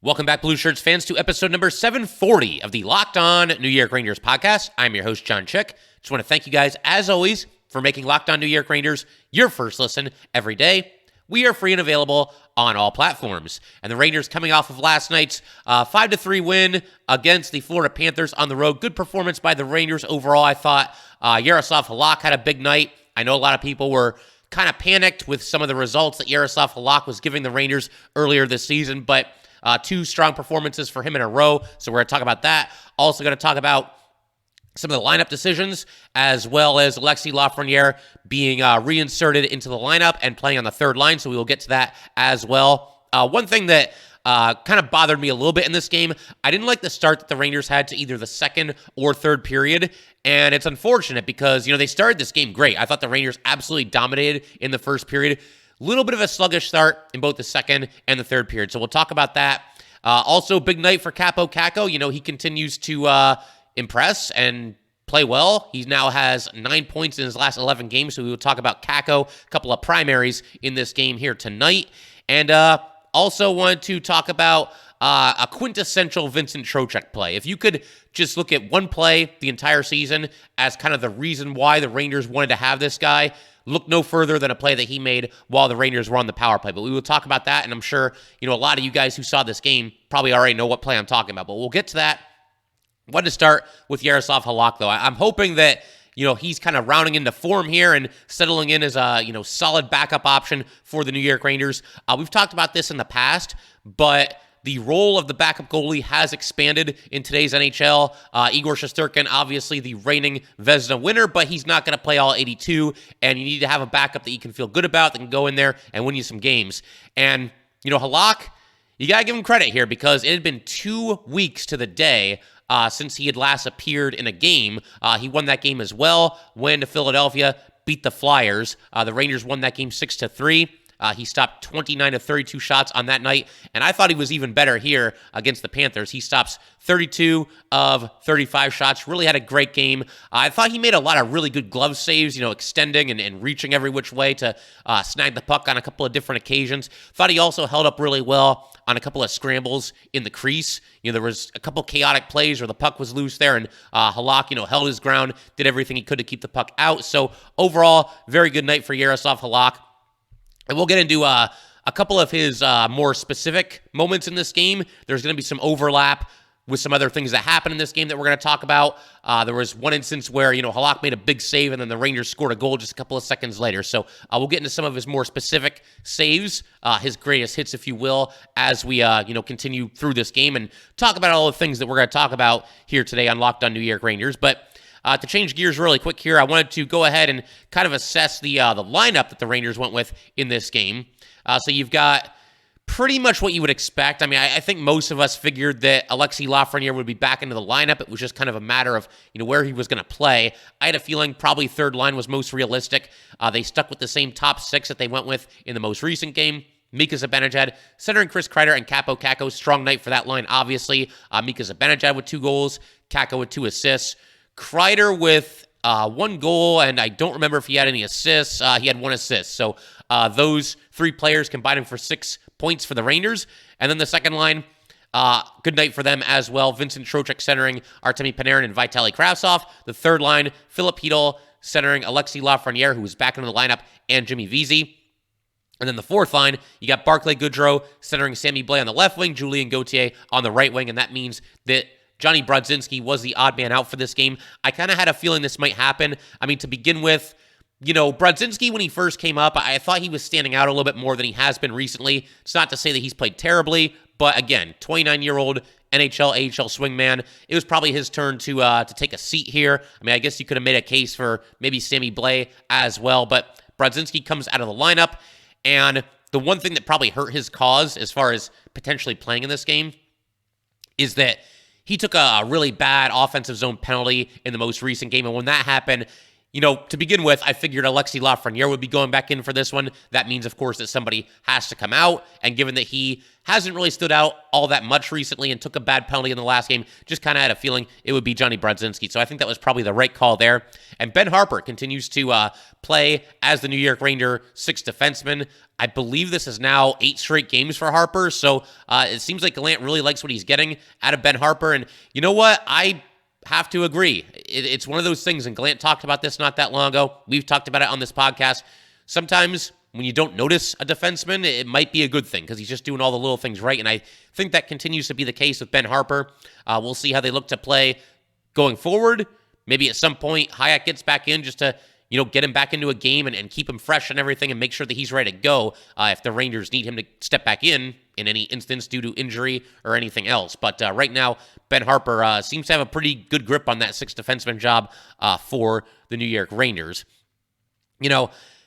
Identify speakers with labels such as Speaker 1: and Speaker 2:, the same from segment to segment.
Speaker 1: Welcome back, Blue Shirts fans, to episode number 740 of the Locked On New York Rangers podcast. I'm your host, John Chick. Just want to thank you guys, as always, for making Locked On New York Rangers your first listen every day. We are free and available on all platforms. And the Rangers coming off of last night's 5-3 win against the Florida Panthers on the road. Good performance by the Rangers overall. I thought Jaroslav Halak had a big night. I know a lot of people were kind of panicked with some of the results that Jaroslav Halak was giving the Rangers earlier this season, but two strong performances for him in a row, so we're going to talk about that. Also going to talk about some of the lineup decisions, as well as Alexis Lafreniere being reinserted into the lineup and playing on the third line, so we will get to that as well. One thing that kind of bothered me a little bit in this game, I didn't like the start that the Rangers had to either the second or third period, and it's unfortunate because, they started this game great. I thought the Rangers absolutely dominated in the first period. Little bit of a sluggish start in both the second and the third period. So we'll talk about that. Also, big night for Kaapo Kakko. He continues to impress and play well. He now has 9 points in his last 11 games. So we will talk about Kakko, a couple of primaries in this game here tonight. And also want to talk about a quintessential Vincent Trocheck play. If you could just look at one play the entire season as kind of the reason why the Rangers wanted to have this guy, look no further than a play that he made while the Rangers were on the power play. But we will talk about that, and I'm sure, a lot of you guys who saw this game probably already know what play I'm talking about, but we'll get to that. I wanted to start with Jaroslav Halak, though. I'm hoping that, he's kind of rounding into form here and settling in as a, solid backup option for the New York Rangers. We've talked about this in the past, but the role of the backup goalie has expanded in today's NHL. Igor Shesterkin, obviously the reigning Vezina winner, but he's not going to play all 82, and you need to have a backup that you can feel good about, that can go in there and win you some games. And, Halak, you got to give him credit here because it had been 2 weeks to the day since he had last appeared in a game. He won that game as well, went to Philadelphia, beat the Flyers. The Rangers won that game 6-3. He stopped 29 of 32 shots on that night, and I thought he was even better here against the Panthers. He stops 32 of 35 shots, really had a great game. I thought he made a lot of really good glove saves, extending and reaching every which way to snag the puck on a couple of different occasions. Thought he also held up really well on a couple of scrambles in the crease. There was a couple chaotic plays where the puck was loose there, and Halak, held his ground, did everything he could to keep the puck out. So overall, very good night for Jaroslav Halak. And we'll get into a couple of his more specific moments in this game. There's going to be some overlap with some other things that happened in this game that we're going to talk about. There was one instance where, Halak made a big save and then the Rangers scored a goal just a couple of seconds later. So we'll get into some of his more specific saves, his greatest hits, if you will, as we, continue through this game and talk about all the things that we're going to talk about here today on Locked On New York Rangers. But to change gears really quick here, I wanted to go ahead and kind of assess the lineup that the Rangers went with in this game. So you've got pretty much what you would expect. I mean, I think most of us figured that Alexis Lafreniere would be back into the lineup. It was just kind of a matter of, where he was going to play. I had a feeling probably third line was most realistic. They stuck with the same top six that they went with in the most recent game. Mika Zibanejad, centering Chris Kreider and Kaapo Kakko. Strong night for that line, obviously. Mika Zibanejad with 2 goals, Kakko with 2 assists. Kreider with 1 goal, and I don't remember if he had any assists. He had 1 assist. So those 3 players combining for 6 points for the Rangers. And then the second line, good night for them as well. Vincent Trocheck centering Artemi Panarin and Vitaly Kravtsov. The third line, Filip centering Alexis Lafreniere, who was back into the lineup, and Jimmy Vesey. And then the fourth line, you got Barclay Goodrow centering Sammy Blais on the left wing, Julien Gauthier on the right wing, and that means that Johnny Brodzinski was the odd man out for this game. I kind of had a feeling this might happen. I mean, to begin with, Brodzinski, when he first came up, I thought he was standing out a little bit more than he has been recently. It's not to say that he's played terribly, but again, 29-year-old NHL, AHL swingman. It was probably his turn to take a seat here. I mean, I guess you could have made a case for maybe Sammy Blais as well, but Brodzinski comes out of the lineup, and the one thing that probably hurt his cause as far as potentially playing in this game is that he took a really bad offensive zone penalty in the most recent game, and when that happened, To begin with, I figured Alexis Lafreniere would be going back in for this one. That means, of course, that somebody has to come out. And given that he hasn't really stood out all that much recently and took a bad penalty in the last game, just kind of had a feeling it would be Johnny Brodzinski. So I think that was probably the right call there. And Ben Harpur continues to play as the New York Ranger sixth defenseman. I believe this is now 8 straight games for Harpur. So it seems like Gallant really likes what he's getting out of Ben Harpur. And you know what? I have to agree. It's one of those things, and Gallant talked about this not that long ago. We've talked about it on this podcast. Sometimes when you don't notice a defenseman, it might be a good thing because he's just doing all the little things right, and I think that continues to be the case with Ben Harpur. We'll see how they look to play going forward. Maybe at some point, Halak gets back in just to get him back into a game and keep him fresh and everything and make sure that he's ready to go if the Rangers need him to step back in any instance due to injury or anything else. But right now, Ben Harpur seems to have a pretty good grip on that sixth defenseman job for the New York Rangers.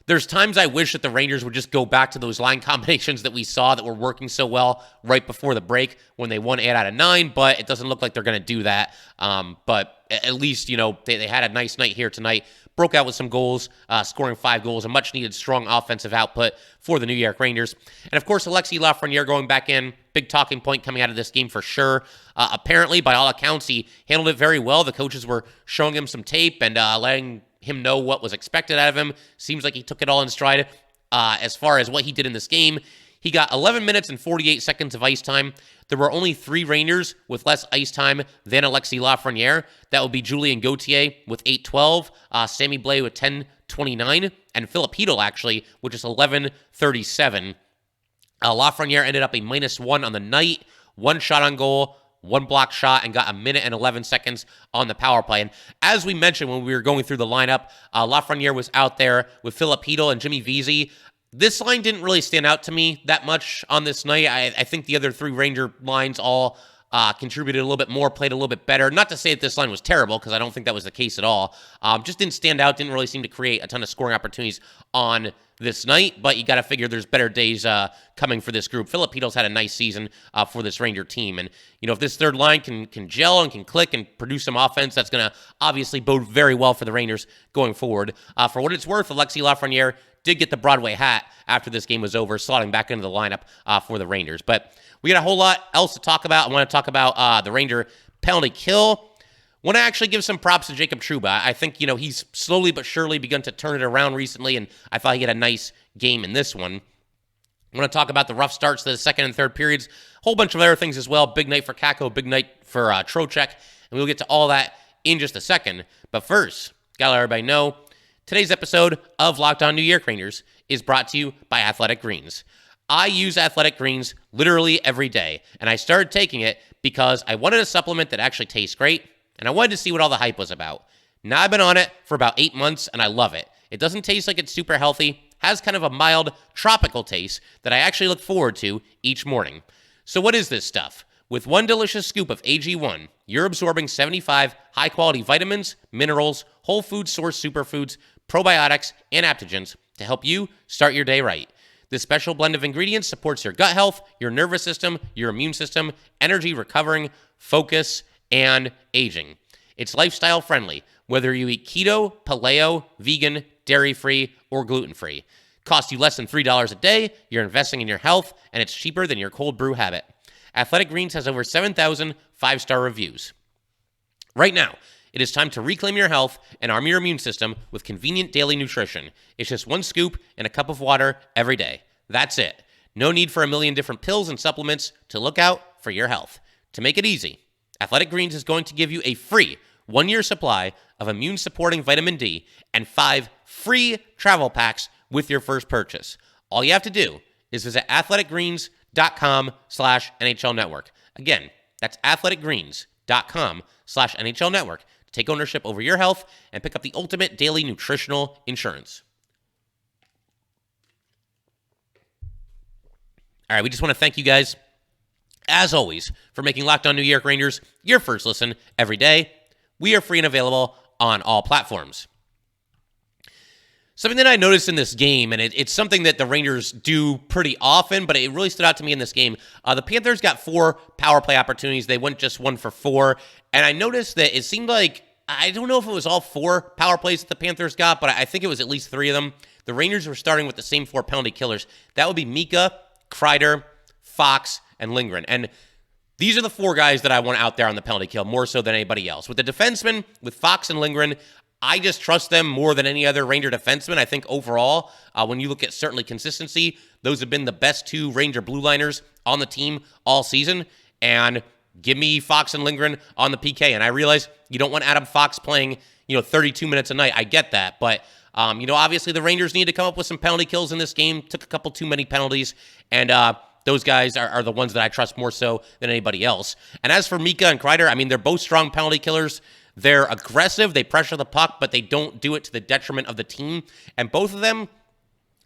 Speaker 1: There's times I wish that the Rangers would just go back to those line combinations that we saw that were working so well right before the break when they won 8 out of 9, but it doesn't look like they're going to do that. But at least, they had a nice night here tonight. Broke out with some goals, scoring 5 goals, a much-needed strong offensive output for the New York Rangers. And, of course, Alexis Lafreniere going back in, big talking point coming out of this game for sure. Apparently, by all accounts, he handled it very well. The coaches were showing him some tape and letting him know what was expected out of him. Seems like he took it all in stride. As far as what he did in this game, he got 11 minutes and 48 seconds of ice time. There were only 3 Rangers with less ice time than Alexis Lafreniere. That would be Julien Gauthier with 8:12, Sammy Blais with 10:29, and Filip, actually, with just 11:37. Lafreniere ended up a -1 on the night, 1 shot on goal, 1 block shot, and got a minute and 11 seconds on the power play. And as we mentioned when we were going through the lineup, Lafreniere was out there with Filip and Jimmy Vesey. This line didn't really stand out to me that much on this night. I think the other 3 Ranger lines all contributed a little bit more, played a little bit better. Not to say that this line was terrible, because I don't think that was the case at all. Just didn't stand out, didn't really seem to create a ton of scoring opportunities on this night, but you got to figure there's better days coming for this group. Filip had a nice season for this Ranger team, and if this third line can gel and can click and produce some offense, that's going to obviously bode very well for the Rangers going forward. For what it's worth, Alexis Lafreniere did get the Broadway hat after this game was over, slotting back into the lineup for the Rangers. But we got a whole lot else to talk about. I want to talk about the Ranger penalty kill. Want to actually give some props to Jacob Trouba. I think, he's slowly but surely begun to turn it around recently, and I thought he had a nice game in this one. I want to talk about the rough starts to the second and third periods. A whole bunch of other things as well. Big night for Kakko, big night for Trocheck, and we'll get to all that in just a second. But first, got to let everybody know, today's episode of Locked On New York Rangers is brought to you by Athletic Greens. I use Athletic Greens literally every day, and I started taking it because I wanted a supplement that actually tastes great, and I wanted to see what all the hype was about. Now I've been on it for about 8 months, and I love it. It doesn't taste like it's super healthy, has kind of a mild tropical taste that I actually look forward to each morning. So what is this stuff? With 1 delicious scoop of AG1, you're absorbing 75 high-quality vitamins, minerals, whole food source superfoods, probiotics, and adaptogens to help you start your day right. This special blend of ingredients supports your gut health, your nervous system, your immune system, energy recovering, focus, and aging. It's lifestyle friendly, whether you eat keto, paleo, vegan, dairy-free, or gluten-free. Costs you less than $3 a day, you're investing in your health, and it's cheaper than your cold brew habit. Athletic Greens has over 7,000 5-star reviews. Right now, it is time to reclaim your health and arm your immune system with convenient daily nutrition. It's just 1 scoop and a cup of water every day. That's it. No need for a million different pills and supplements to look out for your health. To make it easy, Athletic Greens is going to give you a free 1-year supply of immune-supporting vitamin D and 5 free travel packs with your first purchase. All you have to do is visit athleticgreens.com/NHL Network. Again, that's athleticgreens.com/NHL Network. Take ownership over your health and pick up the ultimate daily nutritional insurance. All right, we just want to thank you guys, as always, for making Locked On New York Rangers your first listen every day. We are free and available on all platforms. Something that I noticed in this game, and it's something that the Rangers do pretty often, but it really stood out to me in this game. The Panthers got 4 power play opportunities. They went just 1 for 4. And I noticed that it seemed like I don't know if it was all 4 power plays that the Panthers got, but I think it was at least 3 of them. The Rangers were starting with the same 4 penalty killers. That would be Mika, Kreider, Fox, and Lindgren. And these are the 4 guys that I want out there on the penalty kill, more so than anybody else. With the defensemen, with Fox and Lindgren, I just trust them more than any other Ranger defenseman. I think overall, when you look at certainly consistency, those have been the best 2 Ranger blue liners on the team all season. And give me Fox and Lindgren on the PK. And I realize you don't want Adam Fox playing, 32 minutes a night. I get that. But, obviously the Rangers need to come up with some penalty kills in this game. Took a couple too many penalties. And those guys are the ones that I trust more so than anybody else. And as for Mika and Kreider, they're both strong penalty killers. They're aggressive. They pressure the puck, but they don't do it to the detriment of the team. And both of them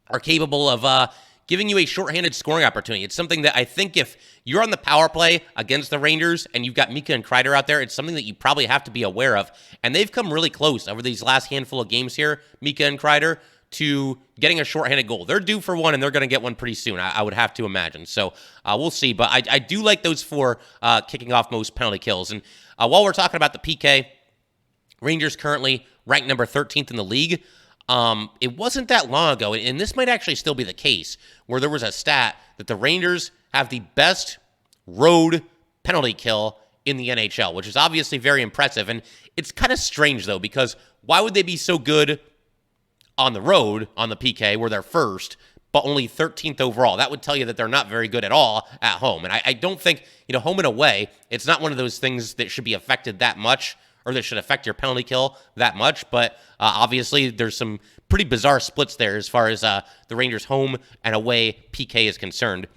Speaker 1: are capable of giving you a shorthanded scoring opportunity. It's something that I think if you're on the power play against the Rangers and you've got Mika and Kreider out there, it's something that you probably have to be aware of. And they've come really close over these last handful of games here, Mika and Kreider, to getting a shorthanded goal. They're due for one, and they're going to get one pretty soon, I would have to imagine. So we'll see. But I do like those 4 kicking off most penalty kills. And while we're talking about the PK, Rangers currently ranked number 13th in the league. It wasn't that long ago, and this might actually still be the case, where there was a stat that the Rangers have the best road penalty kill in the NHL, which is obviously very impressive. And it's kind of strange, though, because why would they be so good on the road on the PK, where they're first, but only 13th overall? That would tell you that they're not very good at all at home. And I don't think, home and away, it's not one of those things that should be affected that much, or that should affect your penalty kill that much. But obviously, there's some pretty bizarre splits there as far as the Rangers' home and away PK is concerned.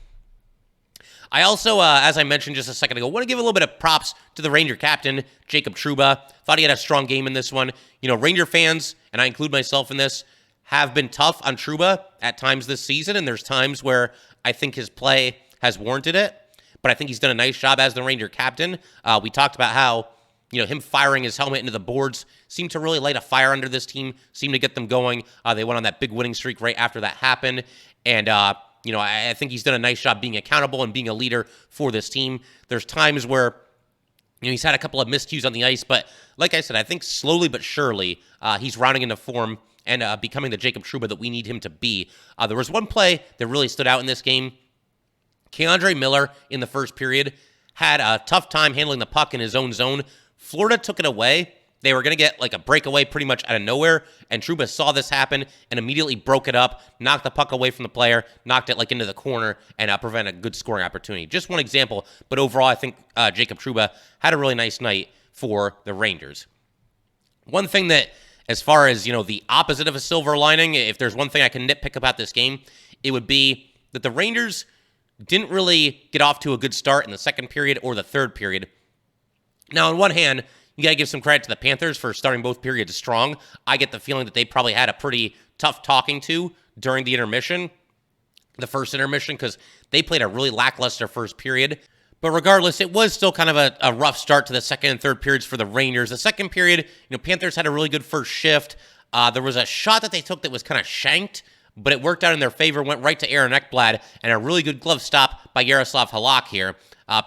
Speaker 1: I also, as I mentioned just a second ago, want to give a little bit of props to the Ranger captain, Jacob Trouba. Thought he had a strong game in this one. Ranger fans, and I include myself in this, have been tough on Trouba at times this season, and there's times where I think his play has warranted it. But I think he's done a nice job as the Ranger captain. We talked about how him firing his helmet into the boards seemed to really light a fire under this team, seemed to get them going. They went on that big winning streak right after that happened. And, I think he's done a nice job being accountable and being a leader for this team. There's times where, he's had a couple of miscues on the ice, but like I said, I think slowly but surely he's rounding into form and becoming the Jacob Trouba that we need him to be. There was one play that really stood out in this game. K'Andre Miller in the first period had a tough time handling the puck in his own zone. Florida took it away. They were going to get like a breakaway pretty much out of nowhere, and Trouba saw this happen and immediately broke it up, knocked the puck away from the player, knocked it like into the corner, and prevented a good scoring opportunity. Just one example, but overall I think Jacob Trouba had a really nice night for the Rangers. One thing that, as far as, the opposite of a silver lining, if there's one thing I can nitpick about this game, it would be that the Rangers didn't really get off to a good start in the second period or the third period. Now, on one hand, you got to give some credit to the Panthers for starting both periods strong. I get the feeling that they probably had a pretty tough talking to during the intermission, the first intermission, because they played a really lackluster first period. But regardless, it was still kind of a rough start to the second and third periods for the Rangers. The second period, Panthers had a really good first shift. There was a shot that they took that was kind of shanked, but it worked out in their favor, went right to Aaron Ekblad, and a really good glove stop by Jaroslav Halak here.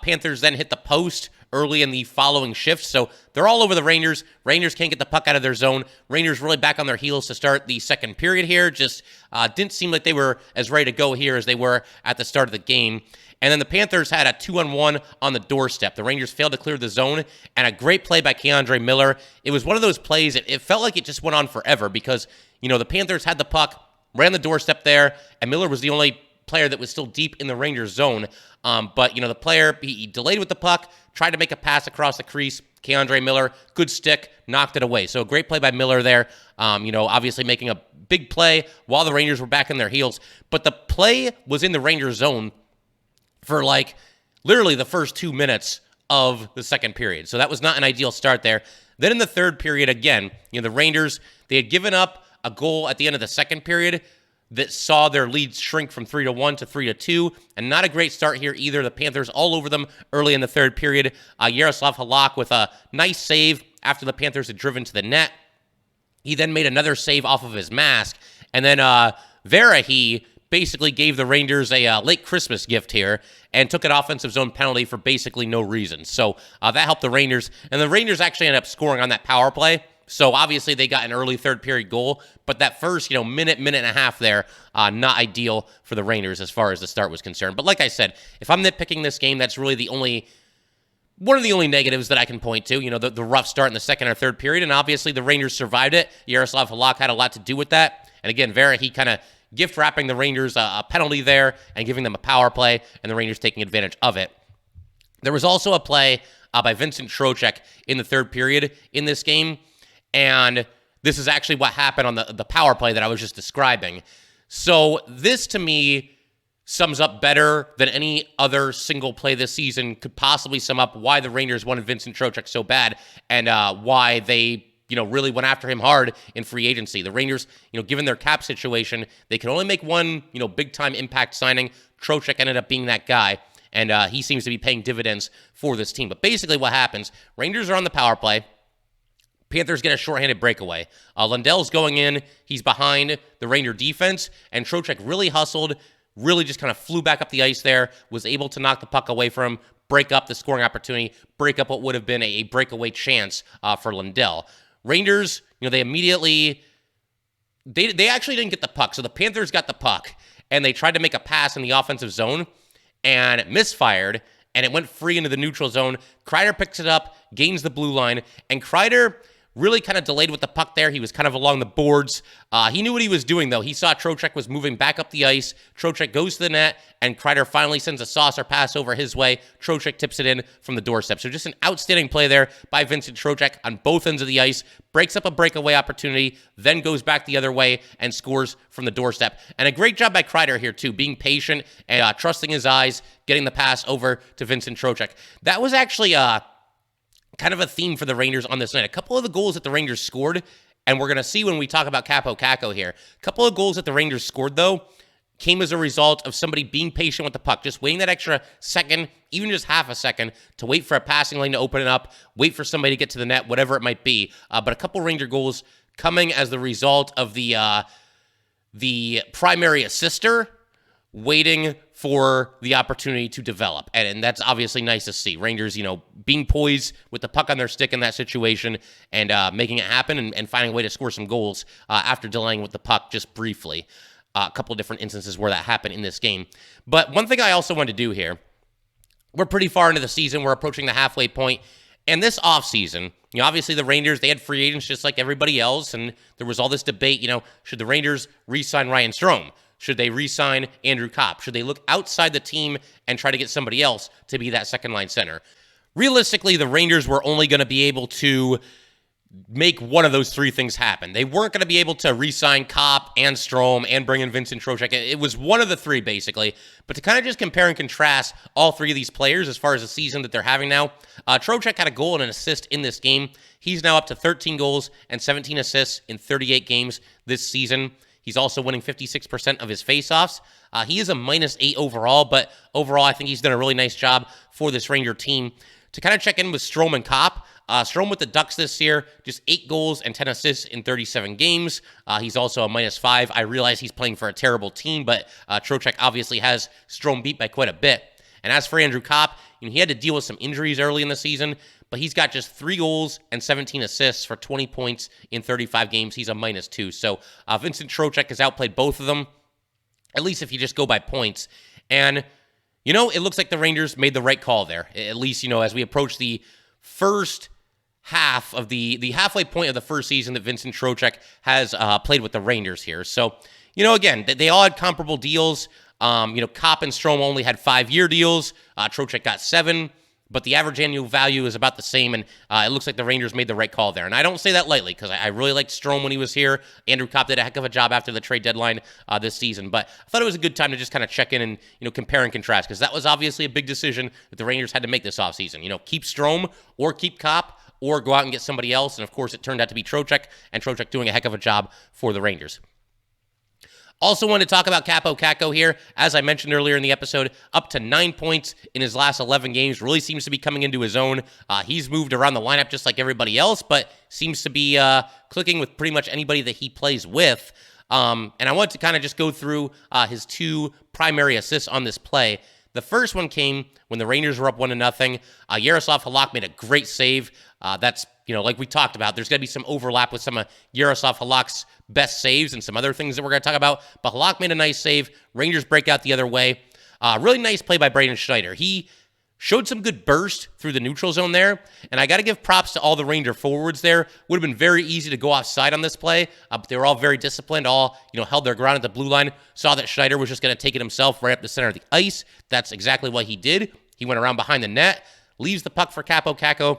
Speaker 1: Panthers then hit the post early in the following shift, so they're all over the Rangers. Rangers can't get the puck out of their zone. Rangers really back on their heels to start the second period here. Just didn't seem like they were as ready to go here as they were at the start of the game. And then the Panthers had a 2-on-1 on the doorstep. The Rangers failed to clear the zone, and a great play by K'Andre Miller. It was one of those plays, it felt like it just went on forever because, the Panthers had the puck, ran the doorstep there, and Miller was the only player that was still deep in the Rangers zone. But, the player, he delayed with the puck, tried to make a pass across the crease. K'Andre Miller, good stick, knocked it away. So a great play by Miller there, obviously making a big play while the Rangers were back in their heels. But the play was in the Rangers zone for literally the first 2 minutes of the second period. So that was not an ideal start there. Then in the third period, again, the Rangers, they had given up a goal at the end of the second period that saw their lead shrink from 3-1 to 3-2, and not a great start here either. The Panthers all over them early in the third period. Jaroslav Halak with a nice save after the Panthers had driven to the net. He then made another save off of his mask, and then Verahe basically gave the Rangers a late Christmas gift here and took an offensive zone penalty for basically no reason. So that helped the Rangers, and the Rangers actually ended up scoring on that power play. So obviously they got an early third period goal, but that first, minute and a half there, not ideal for the Rangers as far as the start was concerned. But like I said, if I'm nitpicking this game, that's really one of the only negatives that I can point to, the rough start in the second or third period, and obviously the Rangers survived it. Jaroslav Halak had a lot to do with that. And again, he kind of gift wrapping the Rangers a penalty there and giving them a power play, and the Rangers taking advantage of it. There was also a play by Vincent Trocheck in the third period in this game, and this is actually what happened on the power play that I was just describing. So this, to me, sums up better than any other single play this season could possibly sum up why the Rangers wanted Vincent Trocheck so bad and why they really went after him hard in free agency. The Rangers, given their cap situation, they could only make one, big-time impact signing. Trocheck ended up being that guy, and he seems to be paying dividends for this team. But basically what happens, Rangers are on the power play. Panthers get a shorthanded breakaway. Lundell's going in. He's behind the Ranger defense, and Trocheck really hustled, really just kind of flew back up the ice there, was able to knock the puck away from him, break up the scoring opportunity, break up what would have been a breakaway chance for Lundell. Rangers, they immediately, they actually didn't get the puck. So the Panthers got the puck, and they tried to make a pass in the offensive zone, and it misfired, and it went free into the neutral zone. Kreider picks it up, gains the blue line, and Kreider really kind of delayed with the puck there. He was kind of along the boards. He knew what he was doing, though. He saw Trocheck was moving back up the ice. Trocheck goes to the net, and Kreider finally sends a saucer pass over his way. Trocheck tips it in from the doorstep. So just an outstanding play there by Vincent Trocheck on both ends of the ice. Breaks up a breakaway opportunity, then goes back the other way and scores from the doorstep. And a great job by Kreider here, too, being patient and trusting his eyes, getting the pass over to Vincent Trocheck. That was actually kind of a theme for the Rangers on this night. A couple of the goals that the Rangers scored, and we're going to see when we talk about Kaapo Kakko here, a couple of goals that the Rangers scored, though, came as a result of somebody being patient with the puck, just waiting that extra second, even just half a second, to wait for a passing lane to open it up, wait for somebody to get to the net, whatever it might be. But a couple Ranger goals coming as the result of the primary assister waiting for the opportunity to develop. And that's obviously nice to see. Rangers, being poised with the puck on their stick in that situation and making it happen and finding a way to score some goals after delaying with the puck just briefly. A couple of different instances where that happened in this game. But one thing I also want to do here, we're pretty far into the season. We're approaching the halfway point. And this offseason, obviously the Rangers, they had free agents just like everybody else. And there was all this debate, should the Rangers re-sign Ryan Strome? Should they re-sign Andrew Copp? Should they look outside the team and try to get somebody else to be that second-line center? Realistically, the Rangers were only going to be able to make one of those three things happen. They weren't going to be able to re-sign Copp and Strome and bring in Vincent Trocheck. It was one of the three, basically. But to kind of just compare and contrast all three of these players as far as the season that they're having now, Trocheck had a goal and an assist in this game. He's now up to 13 goals and 17 assists in 38 games this season. He's also winning 56% of his faceoffs. He is a -8 overall, but overall, I think he's done a really nice job for this Ranger team. To kind of check in with Strome and Copp, Strome with the Ducks this year, just 8 goals and 10 assists in 37 games. He's also a -5. I realize he's playing for a terrible team, but Trocheck obviously has Strome beat by quite a bit. And as for Andrew Copp, he had to deal with some injuries early in the season, but he's got just 3 goals and 17 assists for 20 points in 35 games. He's a -2. So Vincent Trocheck has outplayed both of them, at least if you just go by points. And, it looks like the Rangers made the right call there, at least, as we approach the first half of the halfway point of the first season that Vincent Trocheck has played with the Rangers here. So, again, they all had comparable deals. Copp and Strome only had 5-year deals. Trocheck got 7. But the average annual value is about the same, and it looks like the Rangers made the right call there. And I don't say that lightly, because I really liked Strome when he was here. Andrew Copp did a heck of a job after the trade deadline this season. But I thought it was a good time to just kind of check in and compare and contrast, because that was obviously a big decision that the Rangers had to make this offseason. Keep Strome or keep Copp, or go out and get somebody else. And, of course, it turned out to be Trocheck, and Trocheck doing a heck of a job for the Rangers. Also wanted to talk about Kaapo Kakko here. As I mentioned earlier in the episode, up to 9 points in his last 11 games. Really seems to be coming into his own. He's moved around the lineup just like everybody else, but seems to be clicking with pretty much anybody that he plays with. And I want to kind of just go through his two primary assists on this play. The first one came when the Rangers were up 1-0. Jaroslav Halak made a great save. That's, like we talked about, there's going to be some overlap with some of Jaroslav Halak's best saves and some other things that we're going to talk about. But Halak made a nice save. Rangers break out the other way. Really nice play by Braden Schneider. He showed some good burst through the neutral zone there, and I got to give props to all the Ranger forwards there. Would have been very easy to go offside on this play, but they were all very disciplined, all held their ground at the blue line, saw that Schneider was just going to take it himself right up the center of the ice. That's exactly what he did. He went around behind the net, leaves the puck for Kaapo Kakko.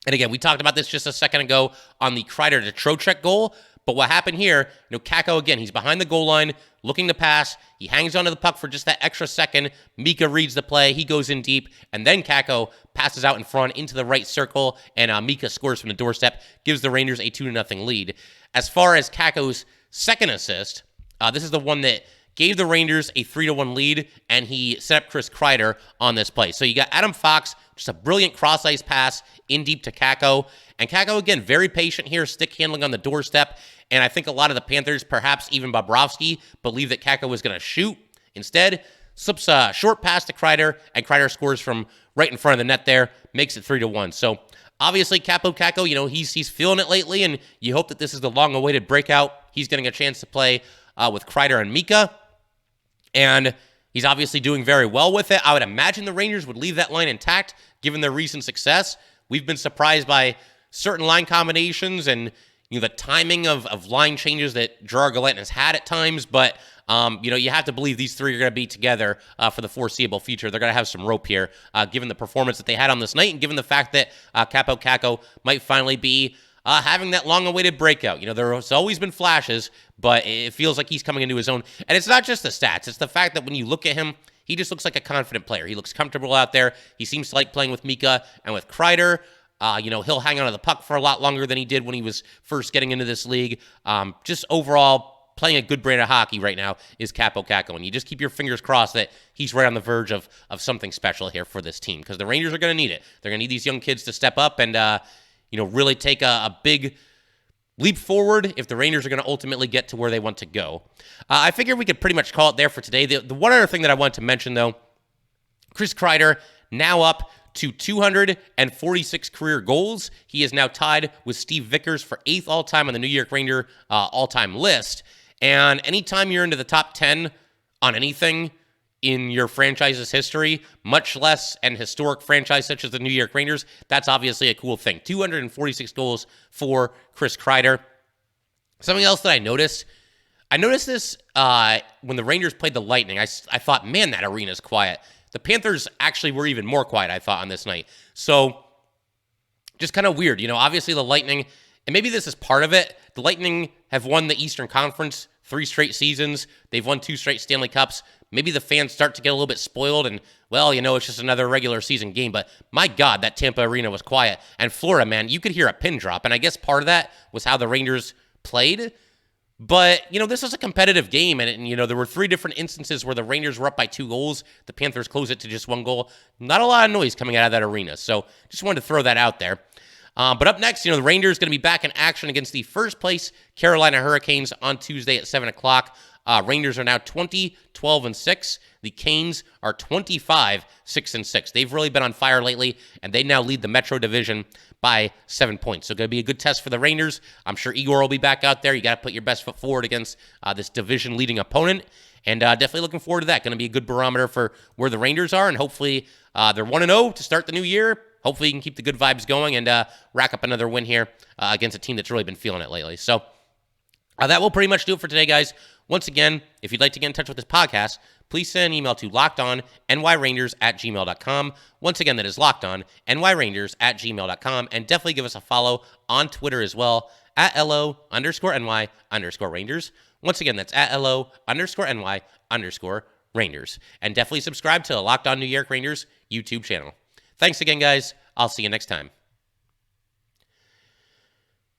Speaker 1: And again, we talked about this just a second ago on the Kreider to Trocheck goal. But what happened here, Kakko, again, he's behind the goal line, looking to pass. He hangs onto the puck for just that extra second. Mika reads the play. He goes in deep. And then Kakko passes out in front into the right circle. And Mika scores from the doorstep, gives the Rangers a 2-0 lead. As far as Kakko's second assist, this is the one that gave the Rangers a 3-1 lead, and he set up Chris Kreider on this play. So you got Adam Fox, just a brilliant cross-ice pass in deep to Kakko. And Kakko, again, very patient here, stick handling on the doorstep. And I think a lot of the Panthers, perhaps even Bobrovsky, believe that Kakko was going to shoot. Instead, slips a short pass to Kreider, and Kreider scores from right in front of the net there, makes it 3-1. So obviously, Kaapo Kakko, he's feeling it lately, and you hope that this is the long-awaited breakout. He's getting a chance to play with Kreider and Mika. And he's obviously doing very well with it. I would imagine the Rangers would leave that line intact, given their recent success. We've been surprised by certain line combinations and the timing of line changes that Gerard Gallant has had at times. But, you have to believe these three are going to be together for the foreseeable future. They're going to have some rope here, given the performance that they had on this night and given the fact that Kaapo Kakko might finally be having that long-awaited breakout. There's always been flashes, but it feels like he's coming into his own. And it's not just the stats. It's the fact that when you look at him, he just looks like a confident player. He looks comfortable out there. He seems to like playing with Mika and with Kreider. He'll hang on to the puck for a lot longer than he did when he was first getting into this league. Just overall, playing a good brand of hockey right now is Kaapo Kakko. And you just keep your fingers crossed that he's right on the verge of something special here for this team, because the Rangers are going to need it. They're going to need these young kids to step up and really take a big leap forward if the Rangers are going to ultimately get to where they want to go. I figured we could pretty much call it there for today. The one other thing that I wanted to mention, though, Chris Kreider now up to 246 career goals. He is now tied with Steve Vickers for 8th all-time on the New York Ranger all-time list. And anytime you're into the top 10 on anything in your franchise's history, much less an historic franchise such as the New York Rangers, that's obviously a cool thing. 246 goals for Chris Kreider. Something else that I noticed this when the Rangers played the Lightning. I thought, man, that arena's quiet. The Panthers actually were even more quiet, I thought, on this night. So just kind of weird. Obviously the Lightning, and maybe this is part of it, the Lightning have won the Eastern Conference 3 straight seasons. They've won 2 straight Stanley Cups. Maybe the fans start to get a little bit spoiled and, it's just another regular season game. But my God, that Tampa arena was quiet. And Florida, man, you could hear a pin drop. And I guess part of that was how the Rangers played. But, this was a competitive game. And there were 3 different instances where the Rangers were up by 2 goals. The Panthers closed it to just 1 goal. Not a lot of noise coming out of that arena. So just wanted to throw that out there. But up next, the Rangers going to be back in action against the first place Carolina Hurricanes on Tuesday at 7 o'clock. Rangers are now 20-12-6. The Canes are 25-6-6. They've really been on fire lately, and they now lead the Metro Division by 7 points. So going to be a good test for the Rangers. I'm sure Igor will be back out there. You got to put your best foot forward against this division-leading opponent, and definitely looking forward to that. Going to be a good barometer for where the Rangers are, and hopefully they're 1-0 to start the new year. Hopefully you can keep the good vibes going and rack up another win here against a team that's really been feeling it lately. So that will pretty much do it for today, guys. Once again, if you'd like to get in touch with this podcast, please send an email to lockedonnyrangers@gmail.com. Once again, that is lockedonnyrangers@gmail.com. And definitely give us a follow on Twitter as well, @LO_NY_Rangers. Once again, that's @LO_NY_Rangers. And definitely subscribe to the Locked On New York Rangers YouTube channel. Thanks again, guys. I'll see you next time.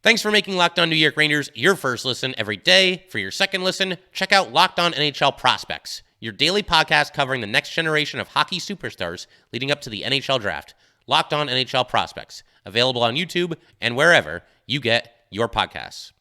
Speaker 1: Thanks for making Locked On New York Rangers your first listen every day. For your second listen, check out Locked On NHL Prospects, your daily podcast covering the next generation of hockey superstars leading up to the NHL Draft. Locked On NHL Prospects, available on YouTube and wherever you get your podcasts.